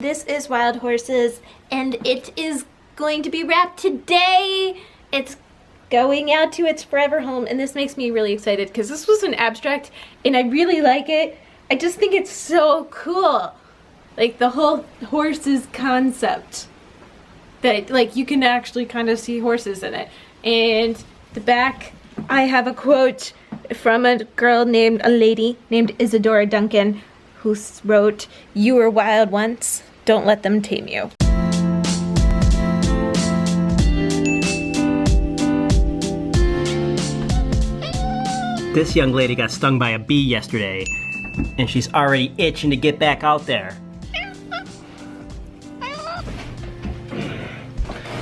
This is Wild Horses, and it is going to be wrapped today. It's going out to its forever home, and this makes me really excited because this was an abstract, and I really like it. I just think it's so cool. Like the whole horses concept. That like you can actually kind of see horses in it. And the back, I have a quote from a lady named Isadora Duncan, who wrote, "You were wild once, don't let them tame you." This young lady got stung by a bee yesterday, and she's already itching to get back out there.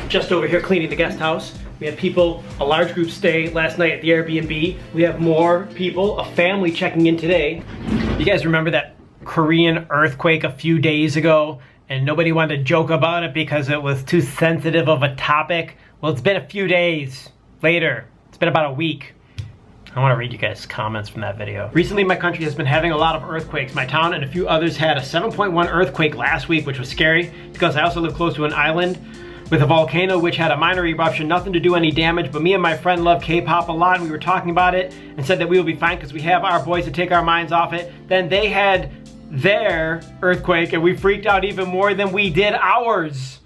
Just over here cleaning the guest house. We had people, a large group stay last night at the Airbnb. We have more people, a family checking in today. You guys remember that Korean earthquake a few days ago and nobody wanted to joke about it because it was too sensitive of a topic? Well, it's been a few days later. It's been about a week. I want to read you guys' comments from that video. Recently, my country has been having a lot of earthquakes. My town and a few others had a 7.1 earthquake last week, which was scary because I also live close to an island with a volcano which had a minor eruption, nothing to do any damage, but me and my friend love K-pop a lot, and we were talking about it and said that we will be fine because we have our boys to take our minds off it. Then they had their earthquake and we freaked out even more than we did ours.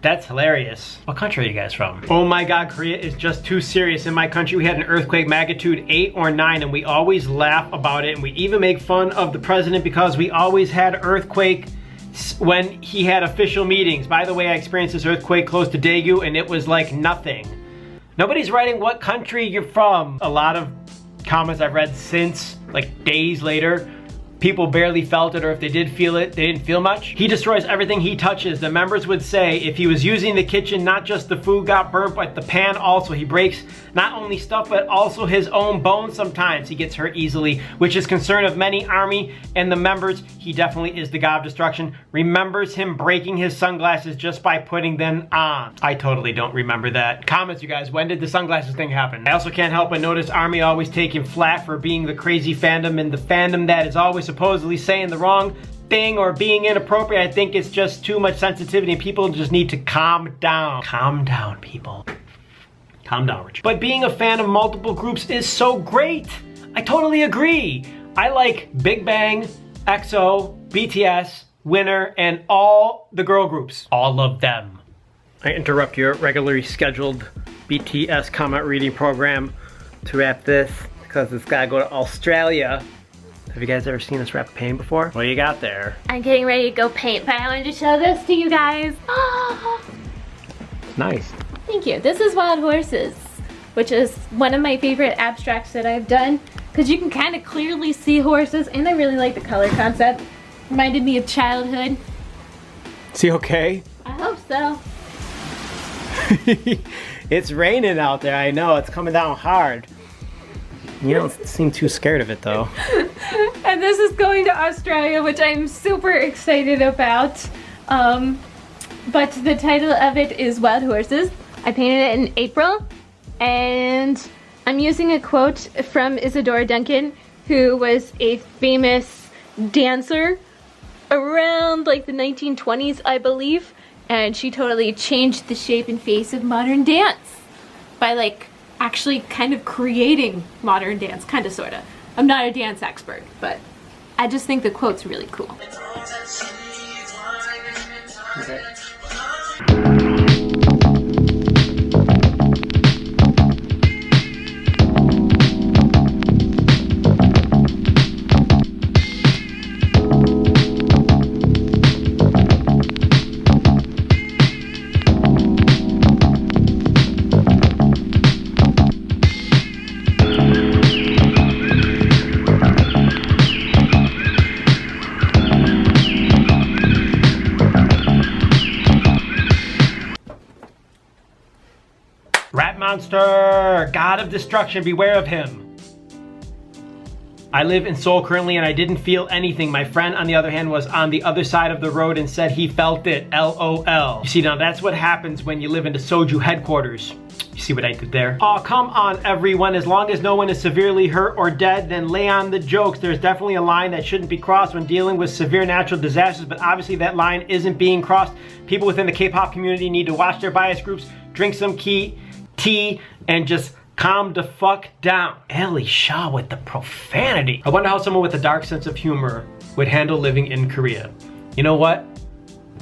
That's hilarious. What country are you guys from? Oh my God, Korea is just too serious. In my country, we had an earthquake magnitude 8 or 9, and we always laugh about it, and we even make fun of the president because we always had earthquake when he had official meetings. By the way, I experienced this earthquake close to Daegu, and it was like nothing. Nobody's writing what country you're from. A lot of comments I've read since, like days later, people barely felt it, or if they did feel it, they didn't feel much. He destroys everything he touches. The members would say if he was using the kitchen, not just the food got burnt, but the pan also. He breaks not only stuff, but also his own bones sometimes. He gets hurt easily, which is concern of many army and the members. He definitely is the god of destruction. Remembers him breaking his sunglasses just by putting them on. I totally don't remember that. Comments, you guys, when did the sunglasses thing happen? I also can't help but notice army always taking flack for being the crazy fandom, and the fandom that is always supposedly saying the wrong thing or being inappropriate. I think it's just too much sensitivity and people just need to calm down. Calm down, people. Calm down, Richard. But being a fan of multiple groups is so great. I totally agree. I like Big Bang, EXO, BTS, Winner, and all the girl groups. All of them. I interrupt your regularly scheduled BTS comment reading program to wrap this because it's gotta go to Australia. Have you guys ever seen us wrap paint before? What do you got there? I'm getting ready to go paint, but I wanted to show this to you guys. Nice. Thank you. This is Wild Horses, which is one of my favorite abstracts that I've done because you can kind of clearly see horses, and I really like the color concept. Reminded me of childhood. Is he okay? I hope so. It's raining out there, I know. It's coming down hard. You don't seem too scared of it though. And this is going to Australia, which I'm super excited about. But the title of it is Wild Horses. I painted it in April, and I'm using a quote from Isadora Duncan, who was a famous dancer around like the 1920s, I believe. And she totally changed the shape and face of modern dance by like actually kind of creating modern dance, kind of, sort of. I'm not a dance expert, but I just think the quote's really cool. Okay. Rat monster, god of destruction, beware of him. I live in Seoul currently and I didn't feel anything. My friend, on the other hand, was on the other side of the road and said he felt it. LOL. You see, now that's what happens when you live in the Soju headquarters. You see what I did there? Oh, come on, everyone. As long as no one is severely hurt or dead, then lay on the jokes. There's definitely a line that shouldn't be crossed when dealing with severe natural disasters, but obviously that line isn't being crossed. People within the K-pop community need to watch their bias groups, drink some tea, and just calm the fuck down. Ellie Shaw with the profanity. I wonder how someone with a dark sense of humor would handle living in Korea. You know what,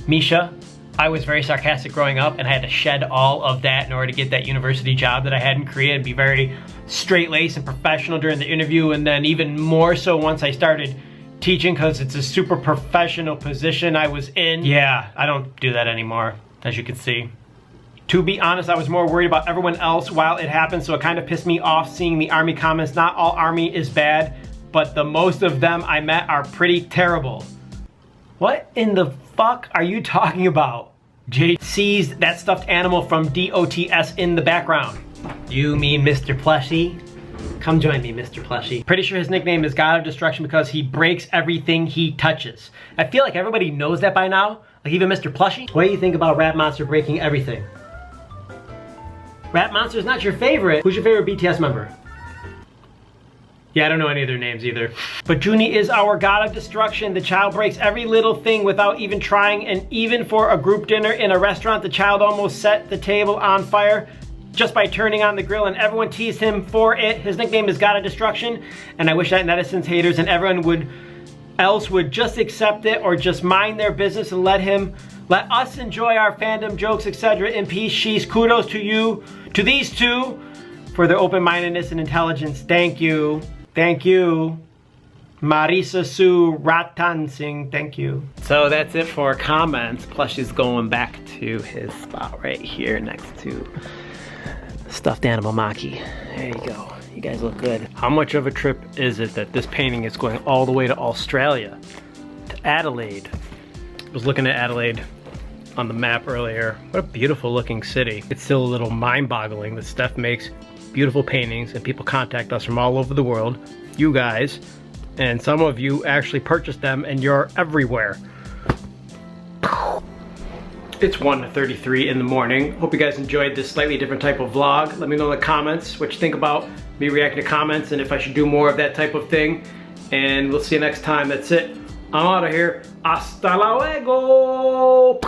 Misha? I was very sarcastic growing up and I had to shed all of that in order to get that university job that I had in Korea and be very straight-laced and professional during the interview, and then even more so once I started teaching because it's a super professional position I was in. Yeah, I don't do that anymore, as you can see. To be honest, I was more worried about everyone else while it happened, so it kind of pissed me off seeing the ARMY comments. Not all ARMY is bad, but the most of them I met are pretty terrible. What in the fuck are you talking about? Jade sees that stuffed animal from DOTS in the background. You mean Mr. Plushie? Come join me, Mr. Plushie. Pretty sure his nickname is God of Destruction because he breaks everything he touches. I feel like everybody knows that by now, like even Mr. Plushie. What do you think about Rap Monster breaking everything? Rap Monster's not your favorite. Who's your favorite BTS member? Yeah, I don't know any of their names either. But Junie is our God of Destruction. The child breaks every little thing without even trying, and even for a group dinner in a restaurant, the child almost set the table on fire just by turning on the grill, and everyone teased him for it. His nickname is God of Destruction, and I wish that netizens, haters, and everyone else would just accept it or just mind their business and let us enjoy our fandom jokes, etc. in peace. She's kudos to these two for their open-mindedness and intelligence. Thank you. Thank you. Marisa Sue Ratan Singh, thank you. So that's it for comments. Plushie's going back to his spot right here next to stuffed animal Maki. There you go. You guys look good. How much of a trip is it that this painting is going all the way to Australia, to Adelaide? I was looking at Adelaide on the map earlier. What a beautiful looking city. It's still a little mind-boggling that Steph makes beautiful paintings and people contact us from all over the world, you guys, and some of you actually purchase them and you're everywhere. It's 1:33 in the morning. Hope you guys enjoyed this slightly different type of vlog. Let me know in the comments what you think about me reacting to comments and if I should do more of that type of thing. And we'll see you next time. That's it. I'm out of here. Hasta luego.